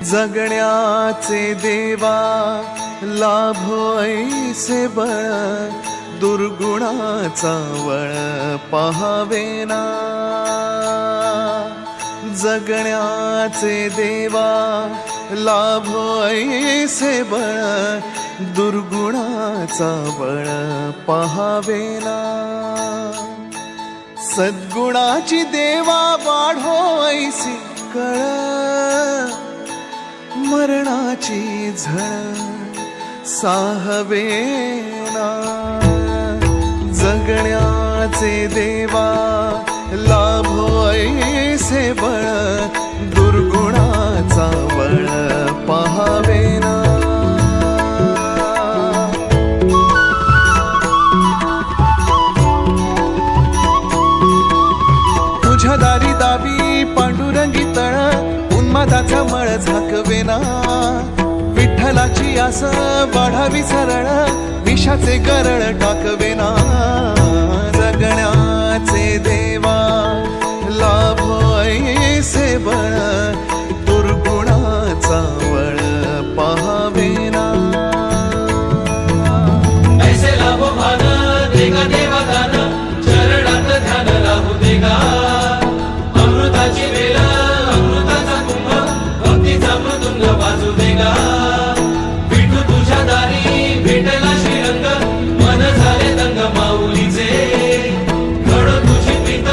जगण्याचे देवा लाभो ऐसे बळ, दुर्गुणाचा वळ पहावेना। जगण्याचे देवा लाभो ऐसे बळ, दुर्गुणाचा बळ पहावेना। सद्गुणाची देवा वाढो ऐसी कळ, मरणाची झळ साहवेना। जगण्याचे देवा लाभो ऐसे बळ, दुर्गुणाचा बळ पहावेना। तुझ्या दारी दावी पांडुरंगी तळ, उन्मादाचा मळ झाकवेना। विठ्ठलाची आस वाढावी सरळ, विषाचे गरळ टाकवेना। जगण्याचे देवा लाभो ऐसे बळ, दुर्गुणाचा बळ पहावेना। ऐसे लाभो भान देगा देवा दान, चरणात ध्यान राहू देगा। अमृताची वेल अमृताचा कुंभ, भक्तीचा मृदुंग वाजू देगा। विठू तुझ्या दारी भेटला श्रीरंग, मन झाले दंग माऊलीचे। घडो तुझी प्रीत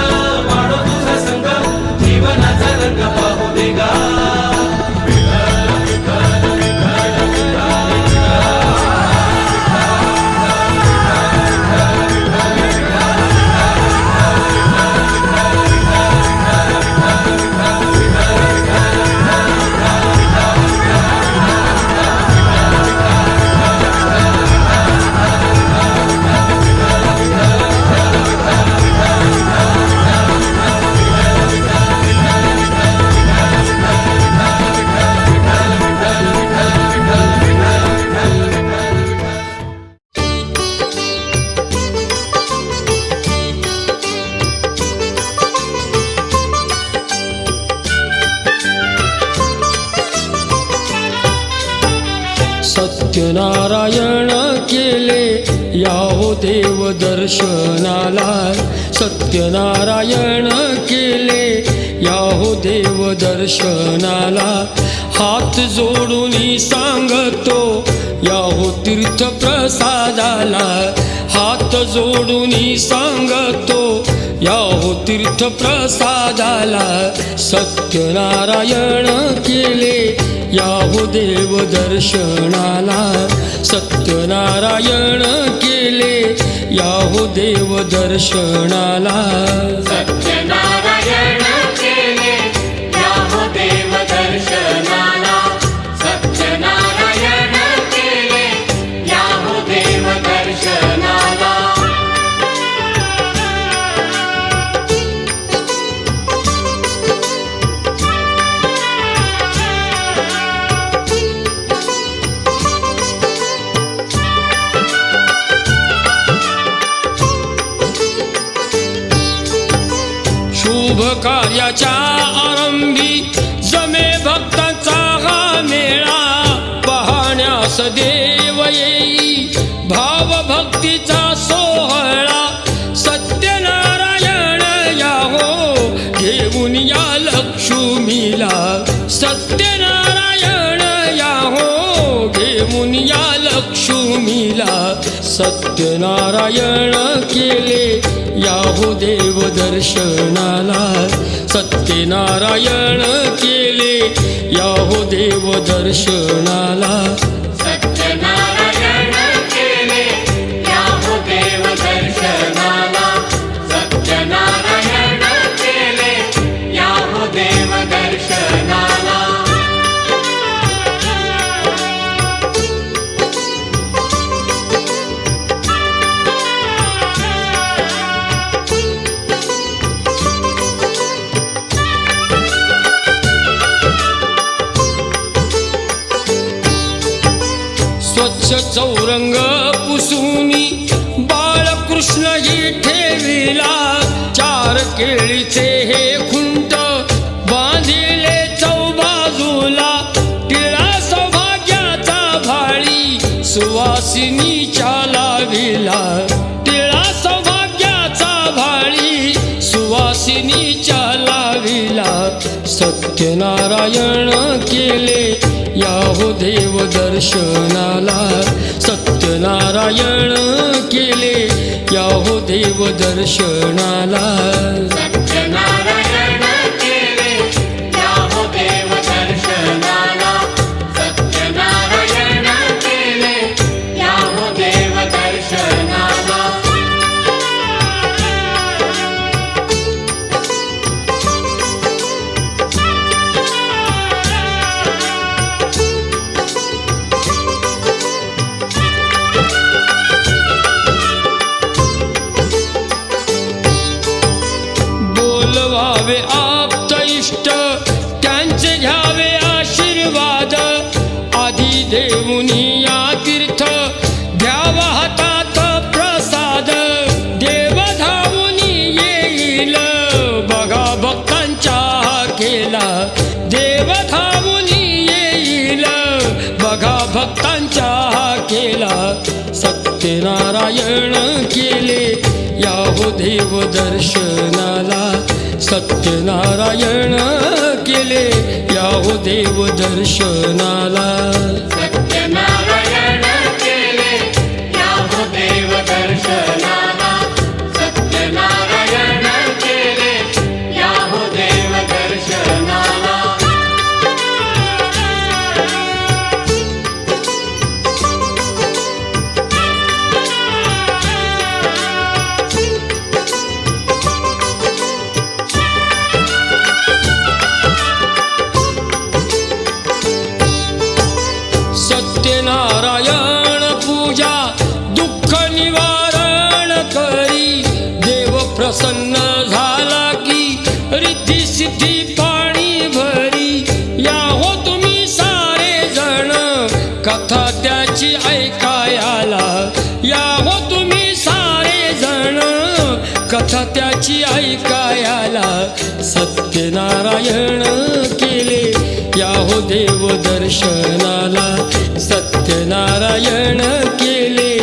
वाढो तुझा संग, जीवनाचा रंग पाहू देगा। सत्यनारायण केले याहो देव दर्शनाला। सत्यनारायण केले याहो देव दर्शनाला। हात जोडून सांगतो याहो तीर्थ प्रसादाला। हात जोडून सांगतो याहो तीर्थ प्रसादाला। सत्यनारायण केले याहो देव दर्शनाला। सत्यनारायण केले याहो देव दर्शनाला। सत्यनारायण केले याहो देव दर्शनाला। सत्यनारायण केले याहो देव दर्शनाला। शुभ कार्याच्या आरंभी जमे भक्तांचा हा मेळा। पाहण्यास देव येई भाव भक्तीचा सोहळा। सत्यनारायण याहो घेऊन या लक्ष्मीला। सत्यनारायण याहो घेऊन या लक्ष्मीला। सत्यनारायण केले याहो देव दर्शनाला। सत्यनारायण केले याहो देव दर्शनाला। सत्यनारायण केले याहो देव दर्शनाला। सत्यनारायण केले याहो देव दर्शनाला। स्वच्छ चौरंग पुसूनी बाळकृष्ण ही ठेविला। चार केळीचे हे खुंट बांधिले चौबाजूला। सत्यनारायण केले या हो देव दर्शनाला, सत्यनारायण केले या हो देव दर्शनाला. सत्यनारायण केले या हो देव दर्शनाला, सत्यनारायण केले या हो देव दर्शनाला. बोलवावे आप्त इष्ट त्यांचे घ्यावे आशीर्वाद, आधी देऊनी या तीर्थ घ्यावा हातात प्रसाद. देव धावूनी येईल बघा भक्तांच्या केला, देव धावूनी येईल बघा भक्तांच्या केला. सत्यनारायण केले या हो देव दर्शनाला, सत्यनारायण केले या हो देव दर्शनाला. सत्यनारायण केले या हो देव दर्शनाला, सत्यनारायण केले या हो देव दर्शनाला. सत्यनारायण पूजा दुःख निवारण करी, देव प्रसन्न झाला की रिद्धी सिद्धी पाणी भरी. या हो तुम्ही सारे जण कथा त्याची ऐकायला, या हो तुम्ही सारे जण कथा त्याची ऐकायला. सत्यनारायण केले या हो देव दर्शनाला, सत्यनारायण केले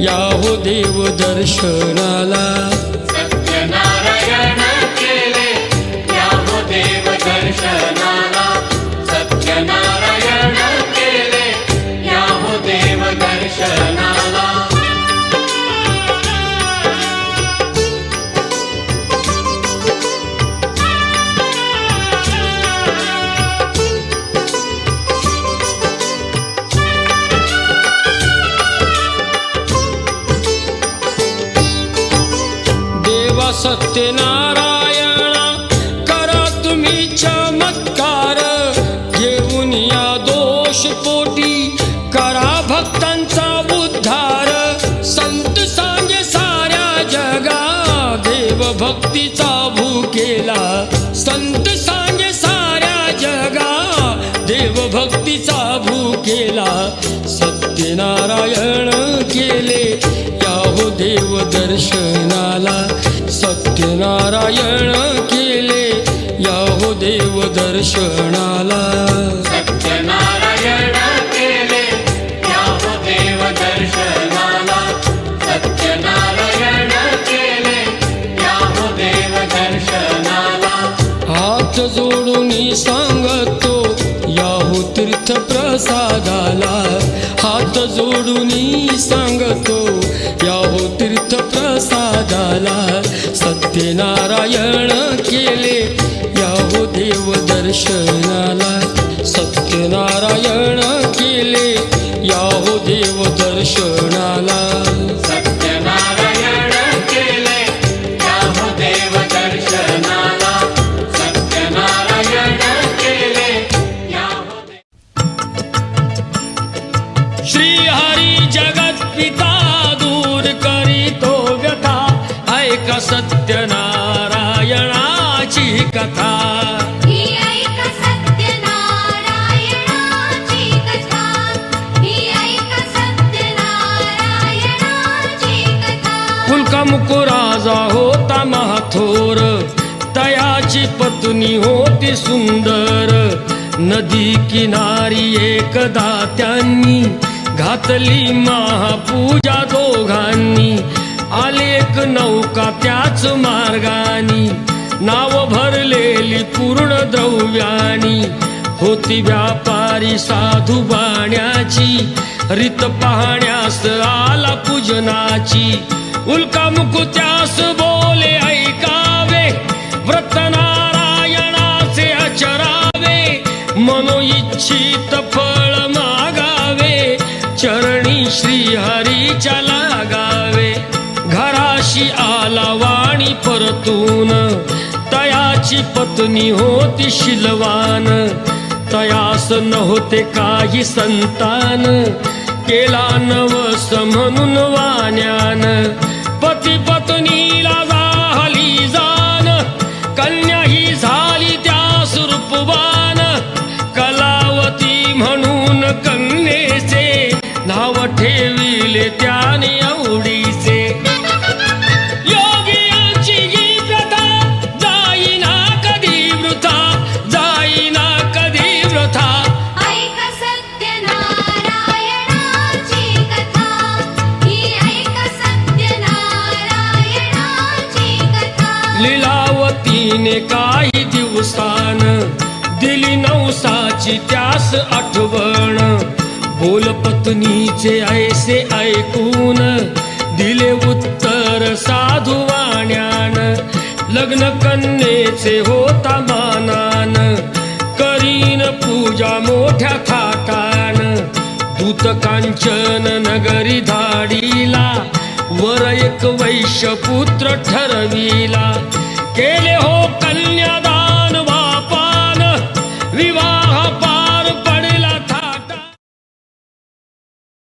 या हो देव दर्शनाला. सत्यनारायण केले या हो देव दर्शनाला, सत्यनारायण केले या हो देव दर्शनाला. देवा सत्यनारायण करा तुम्ही चमत्कार, घेऊन या दोष पोटी करा भक्तांचा उद्धार. संत सांगे साऱ्या जगा देव भक्तीचा भूकेला, संत सांगे साऱ्या जगा देव भक्तीचा भूकेला. सत्यनारायण केले या हो देव दर्शनाला, सत्यनारायण केले या हो देव दर्शनाला. सत्यनारायण केले या हो देव दर्शनाला, सत्यनारायण केले या हो देव दर्शनाला. हात जोडून सांगतो या हो तीर्थ प्रसादाला, हात जोडून सांगतो या हो तीर्थ प्रसादाला. सत्यनारायण केले या हो देव दर्शनाला, सत्यनारायण केले या हो देव दर्शनाला. सत्यनारायण केले या हो देव दर्शनाला, सत्यनारायण केले या हो श्री हरी जगत पिता दूर करीतो व्यथा, ऐका सत्यनारायणाची कथा. ही ऐक सत्यनारायणाची कथा, ही ऐक सत्यनारायणाची कथा. कुलका मुकुराजा होता महाथोर, तयाची पत्नी होती सुंदर. नदी किनारी एकदा त्यांनी घातली महापूजा दोघांनी. आलेक नौका त्याच मार्गानी नाव भरलेली पूर्ण द्रव्यानी होती व्यापारी साधू बाण्याची रीत पाहण्यास आला पूजनाची उल्का मुकुत्यास बोले ऐकावे व्रत नारायणाचे आचरावे मनोइच्छित फळ मागावे चरणी श्री हरीच्या लागावे घराशी आला वाणी परतून तयाची पत्नी होती शिलवान तयास नव्हते काही संतान केला नवस म्हणून वाण्यान पती पत्नीला झाली जाण कन्या ही झाली त्या सुरूपवान कलावती म्हणून कन्येचे नाव ठेविले त्याने आवडीचे योगियांची ही प्रथा जाईना कधी वृथा जाईना कधी वृथा ऐक सत्यनारायणाची कथा ही ऐक सत्यनारायणाची कथा लीलावतीने काही दिवसान दिली नवसाची त्यास आठवण बोल पत्नीचे ऐसे ऐकून दिले उत्तर साधू वाण्यान लग्न कन्येचे होता मानान करीन पूजा मोठ्या थाटान दूत कांचन नगरी धाडीला वर एक वैश्य पुत्र ठरविला केले हो कन्यादान बापान विवाह